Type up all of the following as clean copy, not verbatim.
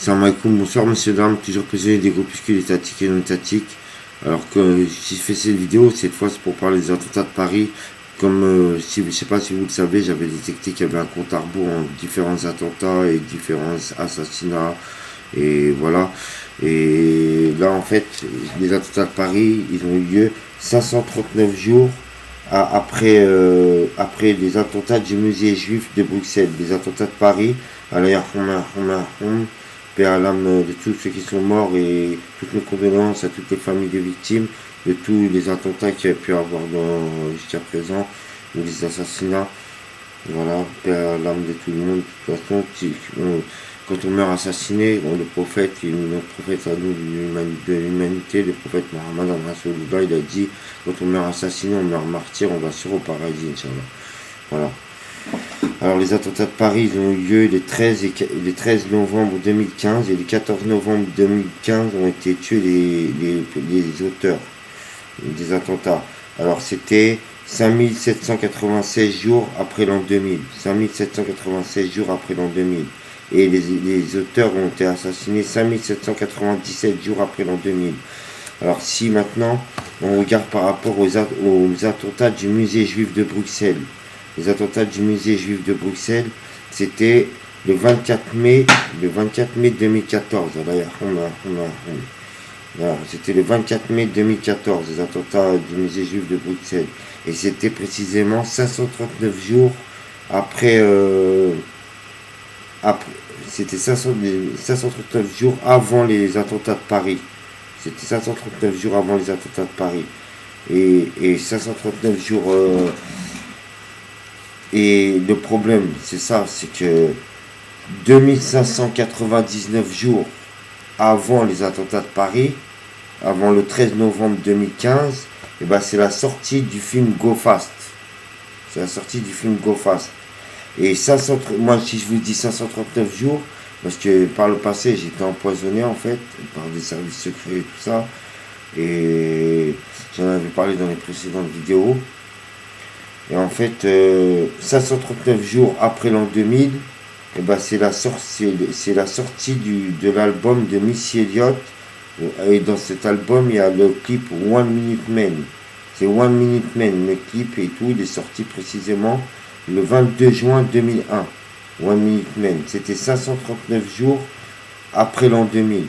Salam alaikum, bonsoir monsieur dames, toujours prisonnier des groupuscules étatiques et non étatiques. Alors que si je fais cette vidéo, cette fois c'est pour parler des attentats de Paris. Comme si, je ne sais pas si vous le savez, j'avais détecté qu'il y avait un compte à rebours en différents attentats et différents assassinats. Et voilà. Et là en fait, les attentats de Paris, ils ont eu lieu 539 jours après les attentats du musée juif de Bruxelles. Les attentats de Paris, paix à l'âme de tous ceux qui sont morts et toutes mes condoléances à toutes les familles de victimes de tous les attentats qu'il y a pu avoir jusqu'à présent, ou les assassinats. Voilà, paix à l'âme de tout le monde. De toute façon, quand on meurt assassiné, le prophète, notre prophète à nous de l'humanité, le prophète Mohammed al-Rasoulullah, il a dit, quand on meurt assassiné, on meurt martyr, on va sur au paradis, Inch'Allah. Voilà. Alors les attentats de Paris, ils ont eu lieu les 13 novembre 2015 et le 14 novembre 2015 ont été tués les auteurs des attentats. Alors c'était 5796 jours après l'an 2000. 5796 jours après l'an 2000. Et les auteurs ont été assassinés 5797 jours après l'an 2000. Alors si maintenant on regarde par rapport aux attentats du musée juif de Bruxelles. Les attentats du musée juif de Bruxelles, c'était le 24 mai 2014. C'était le 24 mai 2014, les attentats du musée juif de Bruxelles. Et c'était précisément 539 jours après c'était 539 jours avant les attentats de Paris. C'était 539 jours avant les attentats de Paris. Et 539 jours... et le problème, c'est ça, c'est que 2599 jours avant les attentats de Paris, avant le 13 novembre 2015, et ben c'est la sortie du film Go Fast. C'est la sortie du film Go Fast. Et moi, si je vous dis 539 jours, parce que par le passé, j'étais empoisonné en fait, par des services secrets et tout ça. Et j'en avais parlé dans les précédentes vidéos. Et en fait, 539 jours après l'an 2000, et ben c'est la sortie de l'album de Missy Elliott. Et dans cet album, il y a le clip One Minute Man. C'est One Minute Man, le clip et tout, il est sorti précisément le 22 juin 2001. One Minute Man, c'était 539 jours après l'an 2000.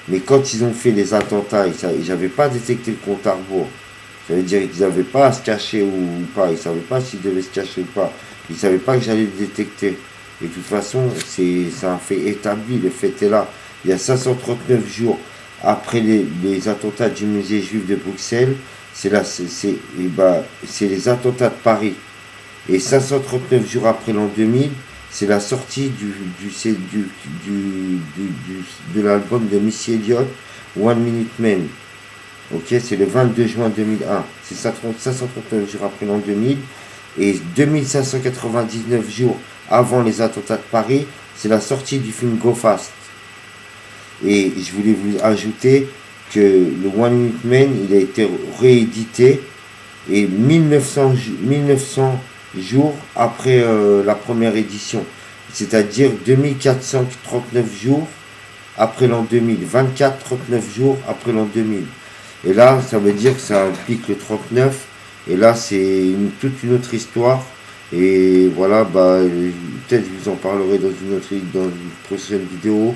Mais quand ils ont fait les attentats, ils n'avaient pas détecté le compte à rebours. Ça veut dire qu'ils n'avaient pas à se cacher ou pas. Ils ne savaient pas s'ils devaient se cacher ou pas. Ils ne savaient pas que j'allais le détecter. Et de toute façon, c'est un fait établi. Le fait est là. Il y a 539 jours après les attentats du musée juif de Bruxelles. C'est les attentats de Paris. Et 539 jours après l'an 2000, c'est la sortie de l'album de Missy Elliott, One Minute Man. Ok, c'est le 22 juin 2001. C'est 539 jours après l'an 2000. Et 2599 jours avant les attentats de Paris, c'est la sortie du film Go Fast. Et je voulais vous ajouter que le One Minute Man, il a été réédité. Et 1900 jours après la première édition. C'est-à-dire 2439 jours après l'an 2000. 24-39 jours après l'an 2000. Et là, ça veut dire que ça implique le 39. Et là, c'est toute une autre histoire. Et voilà, peut-être je vous en parlerai dans une prochaine vidéo.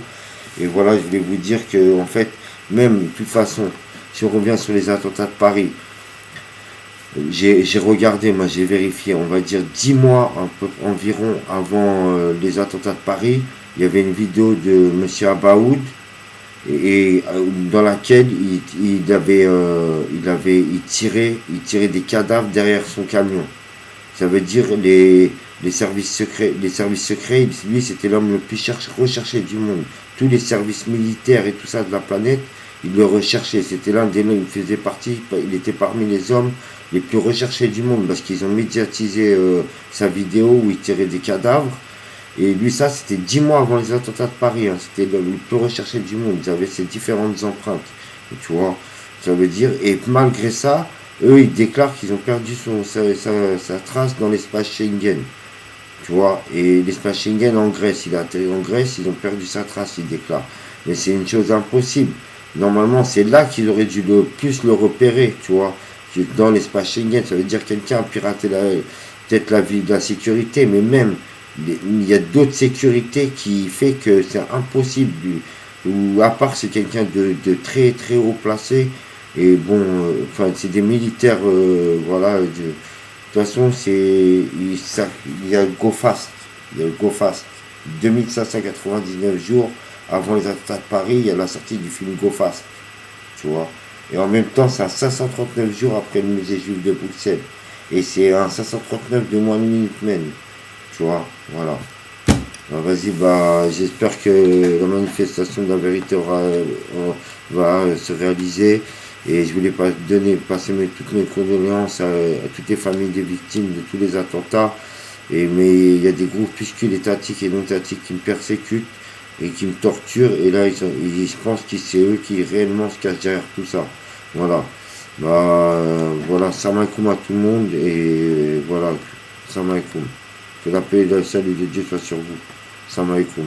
Et voilà, je voulais vous dire que, en fait, même, de toute façon, si on revient sur les attentats de Paris, j'ai regardé, moi j'ai vérifié, on va dire 10 mois environ avant les attentats de Paris, il y avait une vidéo de M. Abaoud, et dans laquelle il tirait des cadavres derrière son camion. Ça veut dire les services secrets, lui c'était l'homme le plus recherché du monde. Tous les services militaires et tout ça de la planète, il le recherchait. C'était l'un des hommes, il était parmi les hommes les plus recherchés du monde parce qu'ils ont médiatisé sa vidéo où il tirait des cadavres. Et lui, ça, c'était 10 mois avant les attentats de Paris. Hein. C'était le plus recherché du monde. Ils avaient ces différentes empreintes. Et tu vois, ça veut dire... Et malgré ça, eux, ils déclarent qu'ils ont perdu sa trace dans l'espace Schengen. tu vois. Et l'espace Schengen en Grèce, il a atterri en Grèce, ils ont perdu sa trace, il déclare. Mais c'est une chose impossible. Normalement, c'est là qu'ils auraient dû le plus le repérer, tu vois. Dans l'espace Schengen, ça veut dire quelqu'un a piraté peut-être la vie de la sécurité, mais même, il y a d'autres sécurités qui fait que c'est impossible. Ou à part c'est quelqu'un de très très haut placé, et bon, enfin, c'est des militaires, voilà. De toute façon, il y a le Go Fast. Il y a le Go Fast. 2599 jours avant les attentats de Paris, il y a la sortie du film Go Fast. Tu vois. Et en même temps, c'est à 539 jours après le musée juif de Bruxelles. Et c'est un 539 de moins de Minutemen. Tu vois. Voilà. Alors, vas-y, bah, j'espère que la manifestation de la vérité va se réaliser. Et je voulais passer toutes mes condoléances à toutes les familles des victimes de tous les attentats. Mais il y a des groupuscules étatiques et non étatiques qui me persécutent et qui me torturent. Et là, je pense que c'est eux qui réellement se cachent derrière tout ça. Voilà. Voilà, salam alaikum à tout le monde. Et voilà, salam alaikum. Que la paix et le salut de Dieu soit sur vous. Salam alaikum.